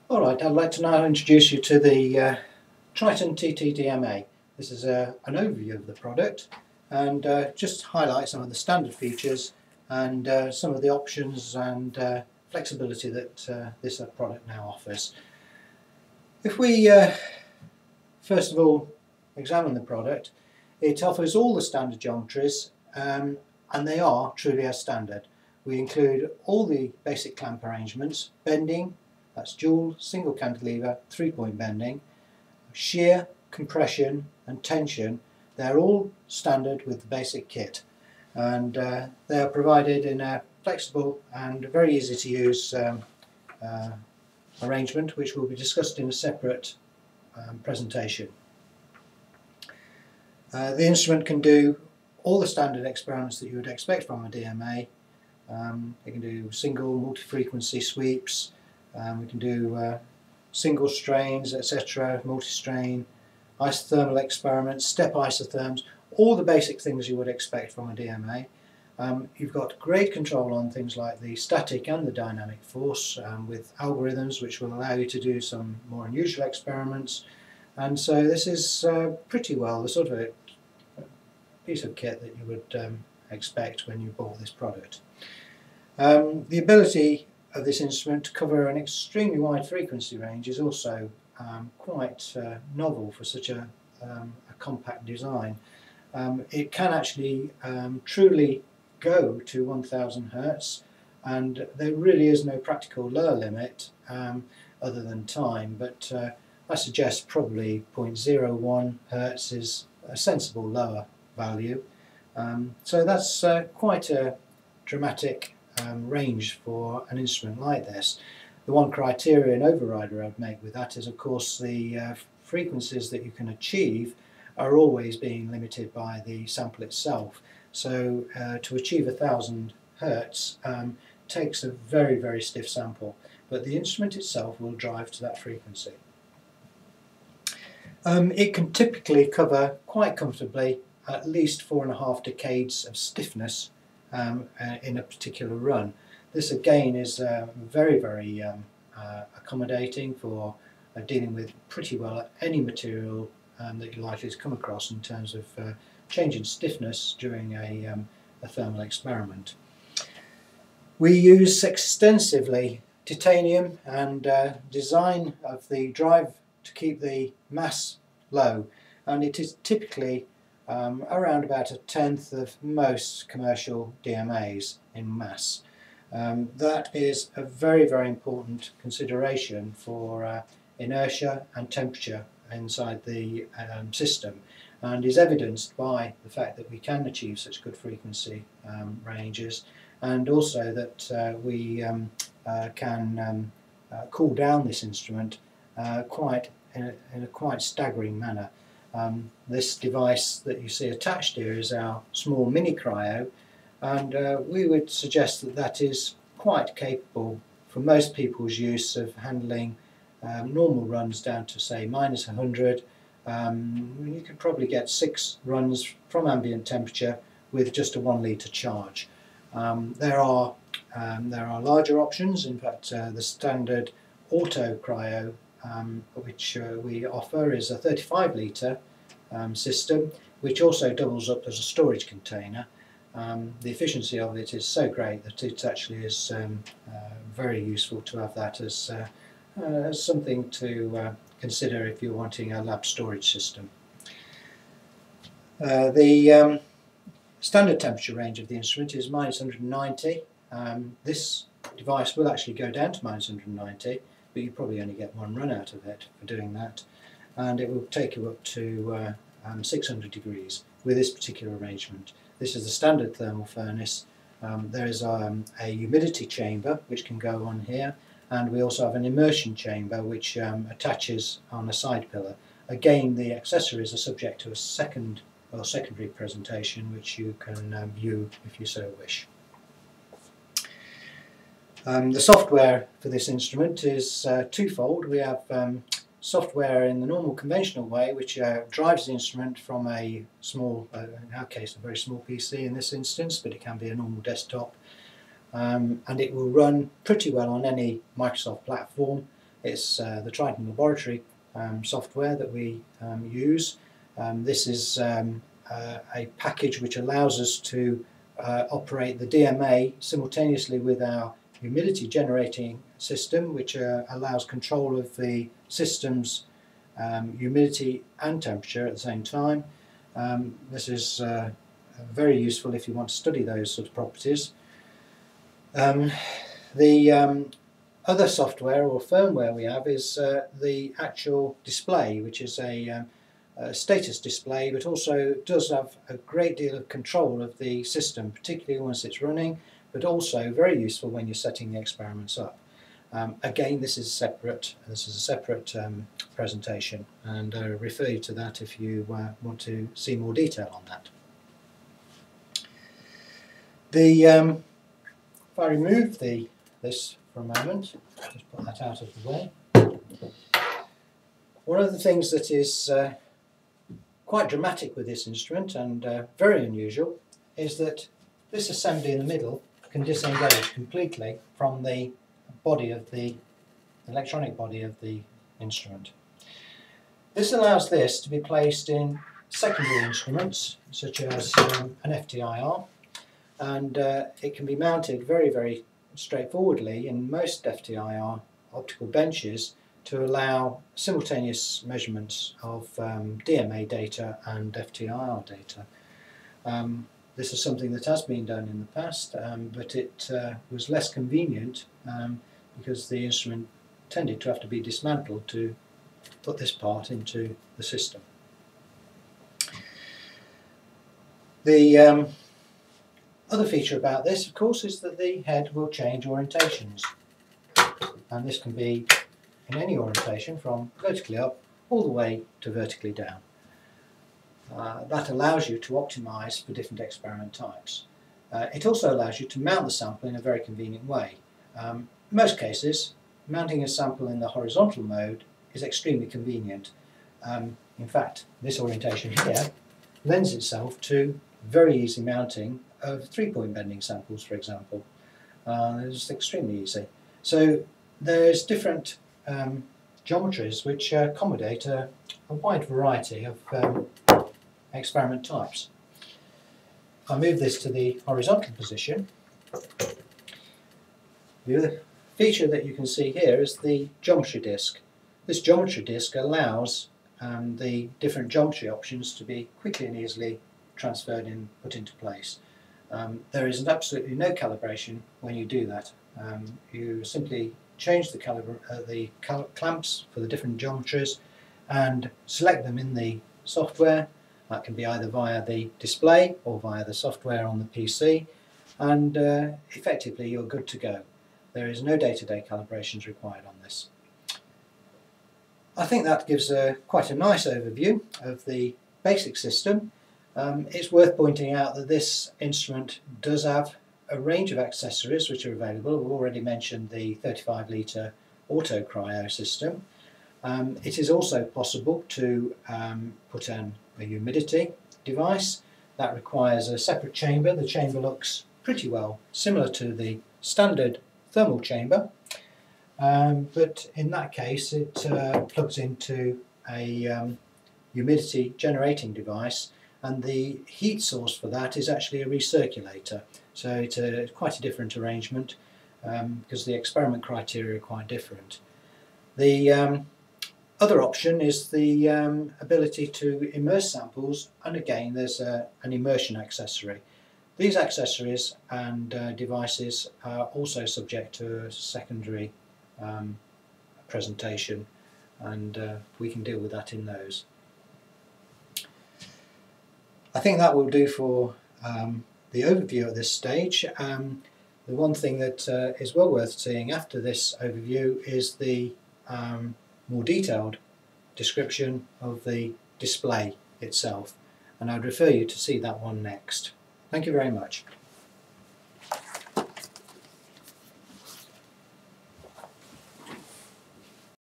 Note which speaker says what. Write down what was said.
Speaker 1: Alright, I'd like to now introduce you to the Triton TTDMA. This is an overview of the product and just highlight some of the standard features and some of the options and flexibility that this product now offers. If we first of all examine the product, it offers all the standard geometries and they are truly as standard. We include all the basic clamp arrangements, bending, that's dual, single cantilever, 3-point bending, shear, compression and tension. They're all standard with the basic kit, and they are provided in a flexible and very easy to use arrangement, which will be discussed in a separate presentation. The instrument can do all the standard experiments that you would expect from a DMA. It can do single, multi-frequency sweeps. We can do single strains, etc., multi-strain, isothermal experiments, step isotherms, all the basic things you would expect from a DMA. You've got great control on things like the static and the dynamic force with algorithms which will allow you to do some more unusual experiments, and so this is pretty well the sort of a piece of kit that you would expect when you bought this product. The ability of this instrument to cover an extremely wide frequency range is also quite novel for such a compact design. It can actually truly go to 1000 Hz, and there really is no practical lower limit other than time, but I suggest probably 0.01 Hz is a sensible lower value. So that's quite a dramatic range for an instrument like this. The one criterion overrider I'd make with that is, of course, the frequencies that you can achieve are always being limited by the sample itself. So to achieve 1000 Hz takes a very, very stiff sample, but the instrument itself will drive to that frequency. It can typically cover quite comfortably at least 4.5 decades of stiffness in a particular run. This again is very, very accommodating for dealing with pretty well any material that you're likely to come across in terms of changing stiffness during a thermal experiment. We use extensively titanium and design of the drive to keep the mass low, and it is typically around about 1/10 of most commercial DMAs in mass. That is a very, very important consideration for inertia and temperature inside the system, and is evidenced by the fact that we can achieve such good frequency ranges, and also that we can cool down this instrument in a quite staggering manner. This device that you see attached here is our small mini cryo, and we would suggest that that is quite capable for most people's use of handling normal runs down to, say, -100. You could probably get 6 runs from ambient temperature with just a 1 litre charge. There are larger options. In fact, the standard auto cryo which we offer is a 35 litre system, which also doubles up as a storage container. The efficiency of it is so great that it actually is very useful to have that as something to consider if you're wanting a lab storage system. The standard temperature range of the instrument is -190. This device will actually go down to -190, but you probably only get 1 run out of it for doing that, and it will take you up to 600 degrees with this particular arrangement. This is the standard thermal furnace. There is a humidity chamber which can go on here, and we also have an immersion chamber which attaches on a side pillar. Again, the accessories are subject to a secondary presentation which you can view if you so wish. The software for this instrument is twofold. We have software in the normal conventional way, which drives the instrument from a small, in our case a very small PC in this instance, but it can be a normal desktop, and it will run pretty well on any Microsoft platform. It's the Triton laboratory software that we use. This is a package which allows us to operate the DMA simultaneously with our humidity generating system, which allows control of the system's humidity and temperature at the same time. This is very useful if you want to study those sort of properties. The other software or firmware we have is the actual display, which is a status display, but also does have a great deal of control of the system, particularly once it's running, but also very useful when you're setting the experiments up. Again, this is a separate presentation, and I refer you to that if you want to see more detail on that. If I remove this for a moment, just put that out of the way. One of the things that is quite dramatic with this instrument and very unusual is that this assembly in the middle can disengage completely from the body of the electronic body of the instrument. This allows this to be placed in secondary instruments such as an FTIR, and it can be mounted very straightforwardly in most FTIR optical benches to allow simultaneous measurements of DMA data and FTIR data. This is something that has been done in the past, but it was less convenient because the instrument tended to have to be dismantled to put this part into the system. The other feature about this, of course, is that the head will change orientations, and this can be in any orientation from vertically up all the way to vertically down. That allows you to optimize for different experiment types. It also allows you to mount the sample in a very convenient way. In most cases, mounting a sample in the horizontal mode is extremely convenient. In fact, this orientation here lends itself to very easy mounting of 3-point bending samples, for example. It's extremely easy. So there's different geometries which accommodate a wide variety of experiment types. If I move this to the horizontal position, the other feature that you can see here is the geometry disk. This geometry disk allows the different geometry options to be quickly and easily transferred and put into place. There is absolutely no calibration when you do that. You simply change the clamps for the different geometries and select them in the software. That can be either via the display or via the software on the PC, and effectively you're good to go. There is no day-to-day calibrations required on this. I think that gives quite a nice overview of the basic system. It's worth pointing out that this instrument does have a range of accessories which are available. We've already mentioned the 35 litre auto cryo system. It is also possible to put a humidity device. That requires a separate chamber. The chamber looks pretty well similar to the standard thermal chamber, but in that case it plugs into a humidity generating device, and the heat source for that is actually a recirculator. So it's quite a different arrangement because the experiment criteria are quite different. The other option is the ability to immerse samples, and again there's an immersion accessory. These accessories and devices are also subject to a secondary presentation, and we can deal with that in those. I think that will do for the overview at this stage. The one thing that is well worth seeing after this overview is the more detailed description of the display itself, and I'd refer you to see that one next. Thank you very much.